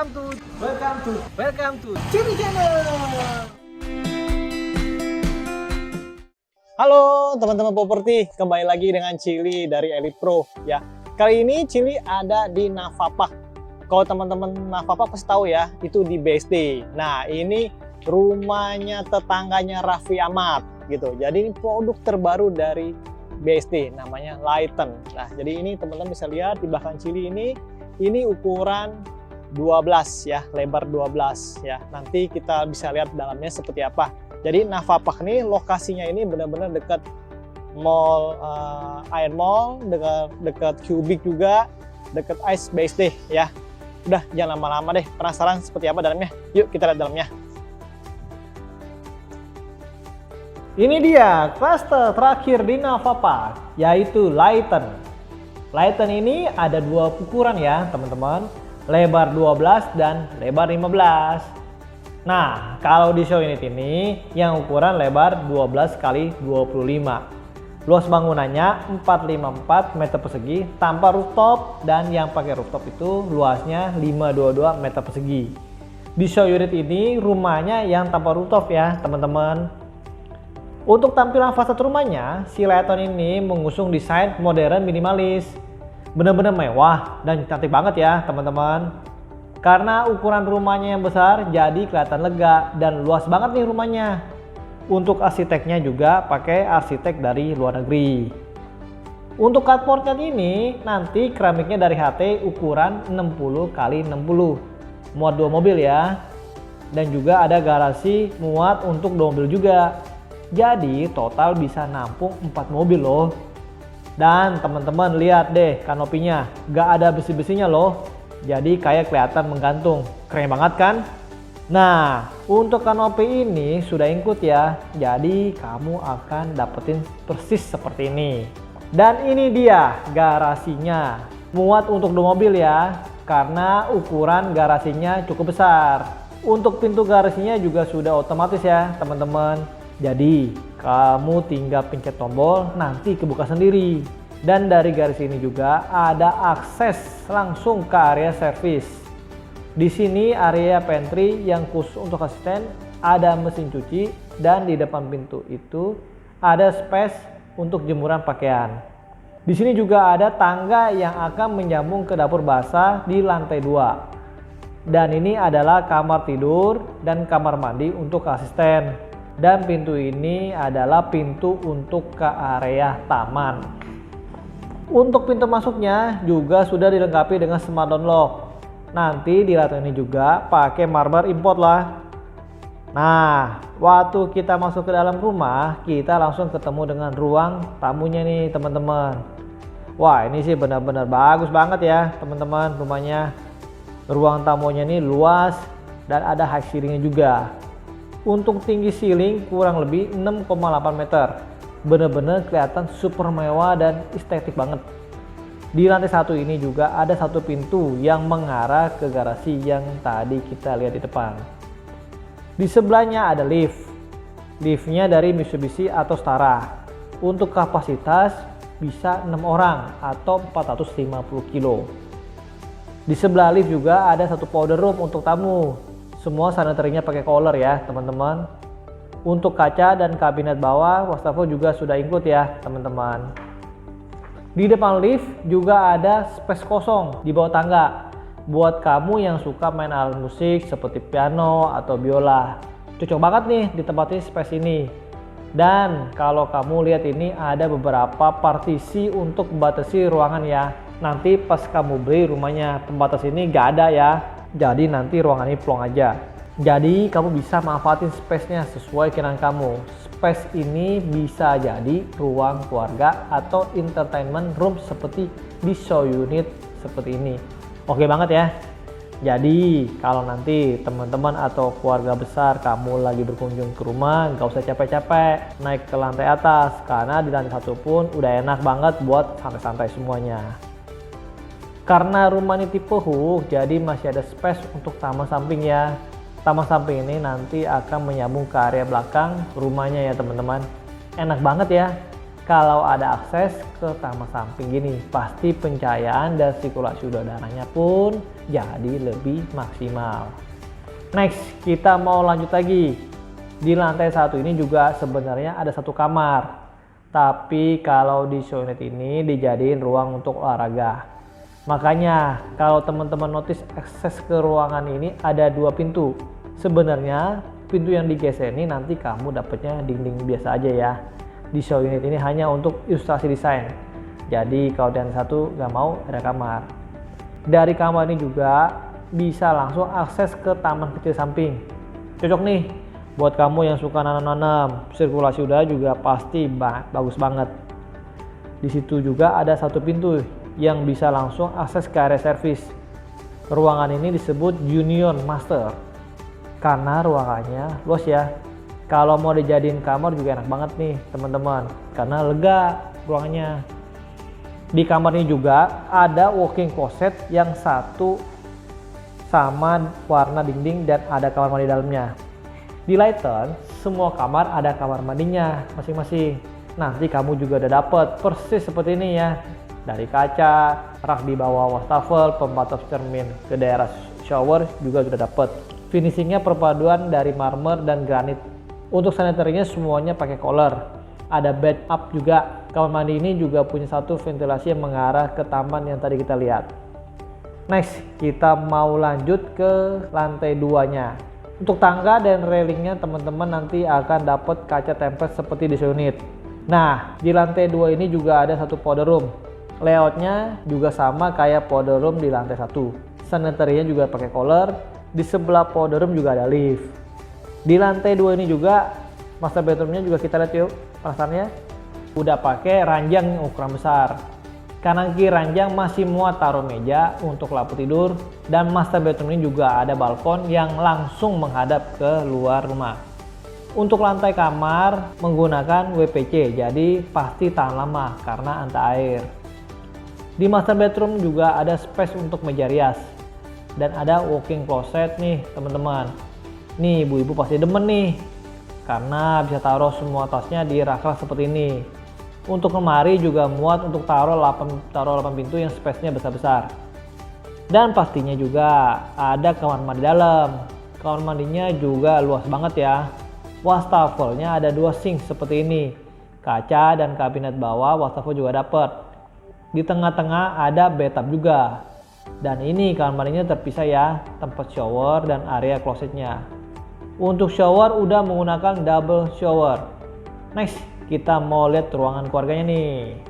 welcome to Cili Channel. Halo teman-teman properti, kembali lagi dengan Cili dari Elite Pro ya. Kali ini Cili ada di Navapak. Kalau teman-teman Navapak pasti tahu ya, itu di BSD. Nah, ini rumahnya tetangganya Raffi Ahmad gitu. Jadi ini produk terbaru dari BSD, namanya Lighten. Nah, jadi ini teman-teman bisa lihat di belakang Cili ini ukuran 12 ya, lebar 12 ya. Nanti kita bisa lihat dalamnya seperti apa. Jadi Navapak ini lokasinya ini benar-benar dekat mall Iron Mall, dekat Cubic juga, dekat Ice BSD ya. Udah jangan lama-lama deh, penasaran seperti apa dalamnya? Yuk kita lihat dalamnya. Ini dia klaster terakhir di Navapak, yaitu Lighten. Lighten ini ada dua ukuran ya teman-teman, lebar 12 dan lebar 15. Nah, kalau di show unit ini yang ukuran lebar 12 x 25. Luas bangunannya 454 meter persegi tanpa rooftop, dan yang pakai rooftop itu luasnya 522 meter persegi. Di show unit ini rumahnya yang tanpa rooftop ya teman-teman. Untuk tampilan fasad rumahnya, si Lighten ini mengusung desain modern minimalis. Bener-bener mewah dan cantik banget ya teman-teman. Karena ukuran rumahnya yang besar, jadi kelihatan lega dan luas banget nih rumahnya. Untuk arsiteknya juga pakai arsitek dari luar negeri. Untuk carportnya ini nanti keramiknya dari HT ukuran 60 x 60. Muat 2 mobil ya. Dan juga ada garasi muat untuk 2 mobil juga. Jadi total bisa nampung 4 mobil loh. Dan teman-teman lihat deh kanopinya, gak ada besi-besinya loh. Jadi kayak kelihatan menggantung. Keren banget kan? Nah, untuk kanopi ini sudah include ya. Jadi kamu akan dapetin persis seperti ini. Dan ini dia garasinya. Muat untuk 2 mobil ya. Karena ukuran garasinya cukup besar. Untuk pintu garasinya juga sudah otomatis ya teman-teman. Jadi kamu tinggal pencet tombol, nanti kebuka sendiri. Dan dari garis ini juga ada akses langsung ke area servis. Di sini area pantry yang khusus untuk asisten, ada mesin cuci, dan di depan pintu itu ada space untuk jemuran pakaian. Di sini juga ada tangga yang akan menyambung ke dapur basah di lantai 2. Dan ini adalah kamar tidur dan kamar mandi untuk asisten. Dan pintu ini adalah pintu untuk ke area taman. Untuk pintu masuknya juga sudah dilengkapi dengan smart downlock. Nanti di Lighten ini juga pakai marmer import lah. Nah, waktu kita masuk ke dalam rumah, kita langsung ketemu dengan ruang tamunya nih teman-teman. Wah, ini sih benar-benar bagus banget ya teman-teman rumahnya. Ruang tamunya ini luas dan ada high ceilingnya juga. Untuk tinggi ceiling kurang lebih 6,8 meter. Bener-bener kelihatan super mewah dan estetik banget. Di lantai 1 ini juga ada satu pintu yang mengarah ke garasi yang tadi kita lihat di depan. Di sebelahnya ada lift. Liftnya dari Mitsubishi atau Stara. Untuk kapasitas bisa 6 orang atau 450 kilo. Di sebelah lift juga ada satu powder room untuk tamu. Semua sanitarinya pakai collar ya teman-teman. Untuk kaca dan kabinet bawah wastafel juga sudah include ya teman-teman. Di depan lift juga ada space kosong di bawah tangga. Buat kamu yang suka main alat musik seperti piano atau biola. Cocok banget nih ditempatin space ini. Dan kalau kamu lihat ini ada beberapa partisi untuk membatasi ruangan ya. Nanti pas kamu beli rumahnya pembatas ini gak ada ya. Jadi nanti ruangan ini plong aja. Jadi kamu bisa manfaatin space-nya sesuai keinginan kamu. Space ini bisa jadi ruang keluarga atau entertainment room seperti di show unit seperti ini. Oke banget ya. Jadi kalau nanti teman-teman atau keluarga besar kamu lagi berkunjung ke rumah, gak usah capek-capek naik ke lantai atas. Karena di lantai 1 pun udah enak banget buat santai-santai semuanya. Karena rumah ini tipe huk, jadi masih ada space untuk taman samping ya. Taman samping ini nanti akan menyambung ke area belakang rumahnya ya teman-teman. Enak banget ya. kalau ada akses ke taman samping gini, pasti pencahayaan dan sirkulasi udaranya pun jadi lebih maksimal. Next, kita mau lanjut lagi. Di lantai 1 ini juga sebenarnya ada 1 kamar. Tapi kalau di show unit ini dijadiin ruang untuk olahraga. Makanya kalau teman-teman notice akses ke ruangan ini ada 2 pintu. Sebenarnya pintu yang digeser ini nanti kamu dapatnya dinding biasa aja ya. Di show unit ini hanya untuk ilustrasi desain. Jadi kalau dan satu nggak mau ada kamar. Dari kamar ini juga bisa langsung akses ke taman kecil samping. Cocok nih buat kamu yang suka nanam-nanam. Sirkulasi udara juga pasti bagus banget. Di situ juga ada 1 pintu yang bisa langsung akses ke area servis. Ruangan ini disebut Union Master karena ruangannya luas ya. Kalau mau dijadiin kamar juga enak banget nih teman-teman, karena lega ruangannya. Di kamar ini juga ada walk-in closet yang satu sama warna dinding dan ada kamar mandi dalamnya. Di Layton semua kamar ada kamar mandinya masing-masing. Nanti kamu juga udah dapet persis seperti ini ya. Dari kaca, rak di bawah wastafel, pembatas cermin ke daerah shower juga sudah dapet. Finishingnya perpaduan dari marmer dan granit. Untuk sanitarinya semuanya pakai color. Ada bed up juga. Kamar mandi ini juga punya 1 ventilasi yang mengarah ke taman yang tadi kita lihat. Next, kita mau lanjut ke lantai 2-nya. Untuk tangga dan railingnya teman-teman nanti akan dapat kaca tempered seperti di unit. Nah, di lantai 2 ini juga ada 1 powder room. Layoutnya juga sama kayak powder room di lantai 1. Sanitarinya juga pakai color. Di sebelah powder room juga ada lift. Di lantai 2 ini juga master bedroomnya juga kita lihat yuk perasaannya. Udah pakai ranjang yang ukuran besar. Kanan kiri ranjang masih muat taruh meja untuk lampu tidur. Dan master bedroom ini juga ada balkon yang langsung menghadap ke luar rumah. Untuk lantai kamar menggunakan WPC, jadi pasti tahan lama karena anti air. Di master bedroom juga ada space untuk meja rias. Dan ada walk-in closet nih teman-teman. Nih ibu-ibu pasti demen nih karena bisa taruh semua tasnya di rak-rak seperti ini. Untuk lemari juga muat untuk taruh 8 pintu yang space-nya besar-besar. Dan pastinya juga ada kamar mandi dalam. Kamar mandinya juga luas banget ya. Wastafelnya ada 2 sink seperti ini. Kaca dan kabinet bawah wastafel juga dapat. Di tengah-tengah ada bathtub juga. Dan ini kamar mandinya terpisah ya, tempat shower dan area klosetnya. Untuk shower udah menggunakan double shower. Next, kita mau lihat ruangan keluarganya nih.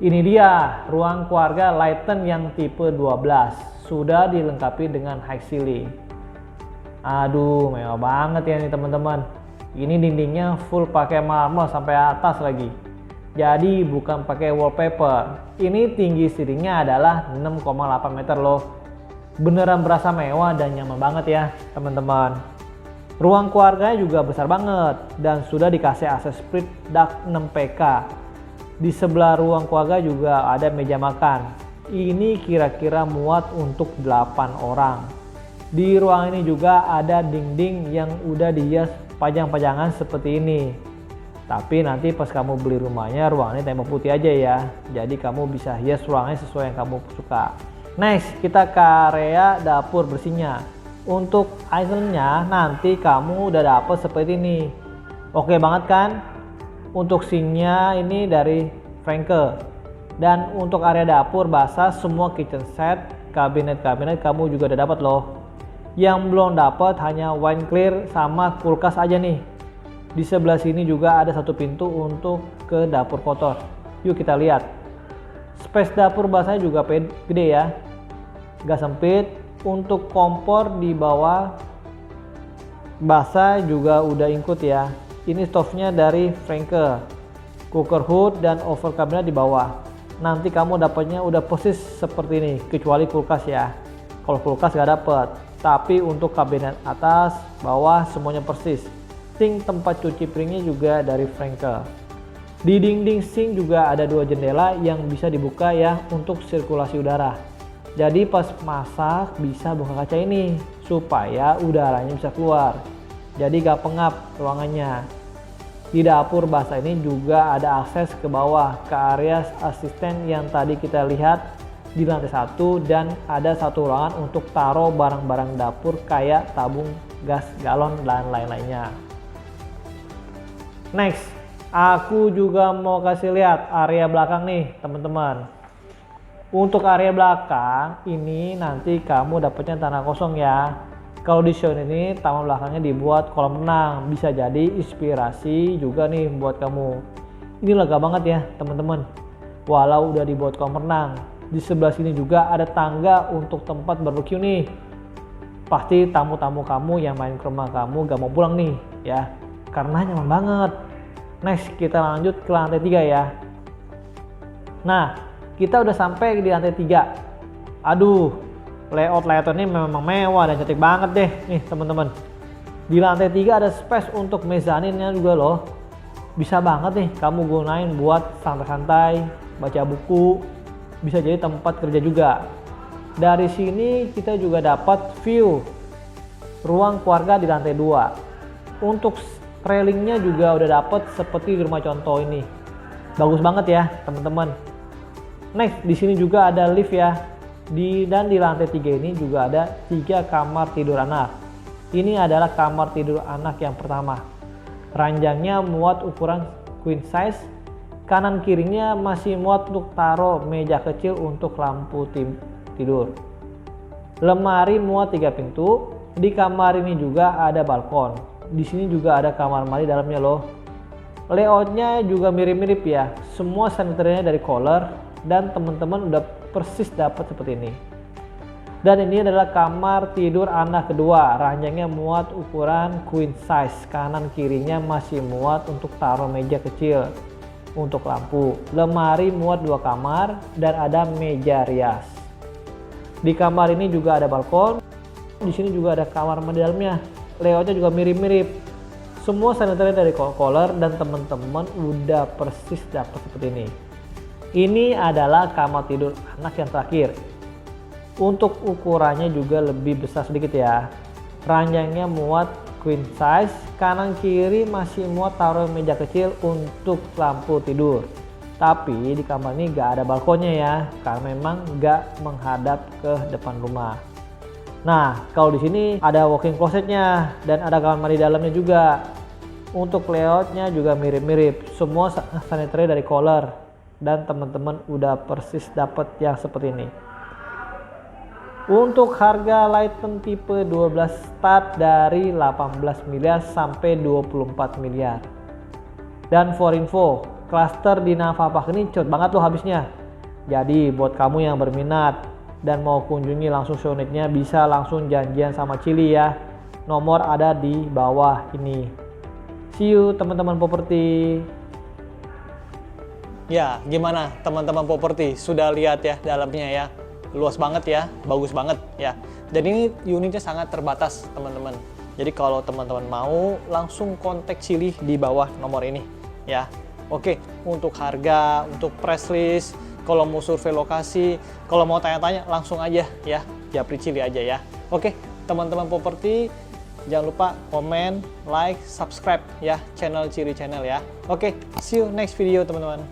Ini dia ruang keluarga Layton yang tipe 12. Sudah dilengkapi dengan high ceiling. Aduh, mewah banget ya nih teman-teman. Ini dindingnya full pakai marmer sampai atas lagi. Jadi bukan pakai wallpaper. Ini tinggi ceilingnya adalah 6,8 meter loh. Beneran berasa mewah dan nyaman banget ya teman-teman. Ruang keluarganya juga besar banget dan sudah dikasih akses split dak 6 PK. Di sebelah ruang keluarga juga ada meja makan. Ini kira-kira muat untuk 8 orang. Di ruang ini juga ada dinding yang udah dihias pajang-pajangan seperti ini. Tapi nanti pas kamu beli rumahnya ruangannya tembok putih aja ya. Jadi kamu bisa hias ruangannya sesuai yang kamu suka. Next, kita ke area dapur bersihnya. Untuk itemnya nanti kamu udah dapet seperti ini. Oke banget kan? Untuk sinknya ini dari Franke. Dan untuk area dapur basah semua kitchen set, kabinet-kabinet kamu juga udah dapat loh. Yang belum dapat hanya wine clear sama kulkas aja nih. Di sebelah sini juga ada 1 pintu untuk ke dapur kotor. Yuk kita lihat. Space dapur basahnya juga gede ya. Gak sempit. Untuk kompor di bawah basah juga udah include ya. Ini stove-nya dari Franke. Cooker hood dan oven cabinet di bawah. Nanti kamu dapatnya udah persis seperti ini kecuali kulkas ya. Kalau kulkas gak dapet. Tapi untuk kabinet atas, bawah semuanya persis. Sink tempat cuci piringnya juga dari Franke. Di dinding sink juga ada 2 jendela yang bisa dibuka ya untuk sirkulasi udara. Jadi pas masak bisa buka kaca ini supaya udaranya bisa keluar. Jadi gak pengap ruangannya. Di dapur basah ini juga ada akses ke bawah ke area asisten yang tadi kita lihat di lantai 1, dan ada satu ruangan untuk taruh barang-barang dapur kayak tabung gas galon dan lain-lainnya. Next, aku juga mau kasih lihat area belakang nih teman-teman. Untuk area belakang ini nanti kamu dapatnya tanah kosong ya. Kalau di show ini taman belakangnya dibuat kolam renang, bisa jadi inspirasi juga nih buat kamu. Ini lega banget ya teman-teman. Walau udah dibuat kolam renang, di sebelah sini juga ada tangga untuk tempat barbecue nih. Pasti tamu-tamu kamu yang main ke rumah kamu gak mau pulang nih ya, karena nyaman banget. Next, kita lanjut ke lantai 3 ya. Nah, kita udah sampai di lantai 3. Aduh, layout ini memang mewah dan cantik banget deh nih teman-teman. Di lantai 3 ada space untuk mezaninnya juga loh. Bisa banget nih kamu gunain buat santai-santai, baca buku, bisa jadi tempat kerja juga. Dari sini kita juga dapat view ruang keluarga di lantai 2. Untuk railingnya juga udah dapat seperti di rumah contoh ini. Bagus banget ya teman-teman. Next, di sini juga ada lift ya. Dan di lantai 3 ini juga ada 3 kamar tidur anak. Ini adalah kamar tidur anak yang pertama. Ranjangnya muat ukuran queen size. Kanan kirinya masih muat untuk taruh meja kecil untuk lampu tidur. Lemari muat 3 pintu. Di kamar ini juga ada balkon. Di sini juga ada kamar mandi dalamnya loh. Layoutnya juga mirip-mirip ya. Semua sanitarinya dari Kohler dan teman-teman udah persis dapat seperti ini. Dan ini adalah kamar tidur anak kedua. Ranjangnya muat ukuran queen size. Kanan kirinya masih muat untuk taruh meja kecil untuk lampu. Lemari muat 2 kamar dan ada meja rias. Di kamar ini juga ada balkon. Di sini juga ada kamar mandi dalamnya. Layoutnya juga mirip-mirip. Semua sanitary dari Kohler dan teman-teman udah persis dapat seperti ini. Ini adalah kamar tidur anak yang terakhir. Untuk ukurannya juga lebih besar sedikit ya. Ranjangnya muat queen size. Kanan kiri masih muat taruh meja kecil untuk lampu tidur. Tapi di kamar ini gak ada balkonnya ya, karena memang gak menghadap ke depan rumah. Nah, kalau di sini ada walk-in closetnya dan ada kamar mandi dalamnya juga. Untuk layoutnya juga mirip-mirip. Semua sanitary dari Kohler. Dan teman-teman udah persis dapat yang seperti ini. Untuk harga Layton tipe 12 start dari 18 miliar sampai 24 miliar. Dan for info, cluster di Navapak ini cepet banget loh habisnya. Jadi buat kamu yang berminat dan mau kunjungi langsung showroom-nya, bisa langsung janjian sama Cili ya. Nomor ada di bawah ini. See you teman-teman properti. Ya, gimana teman-teman properti? Sudah lihat ya dalamnya ya. Luas banget ya, bagus banget ya. Dan ini unitnya sangat terbatas teman-teman. Jadi kalau teman-teman mau, langsung kontak Cili di bawah nomor ini ya. Oke, untuk harga, untuk press list, kalau mau survei lokasi, kalau mau tanya-tanya langsung aja ya, japri Cili aja ya. Oke, teman-teman properti, jangan lupa komen, like, subscribe ya channel Cili Channel ya. Oke, see you next video teman-teman.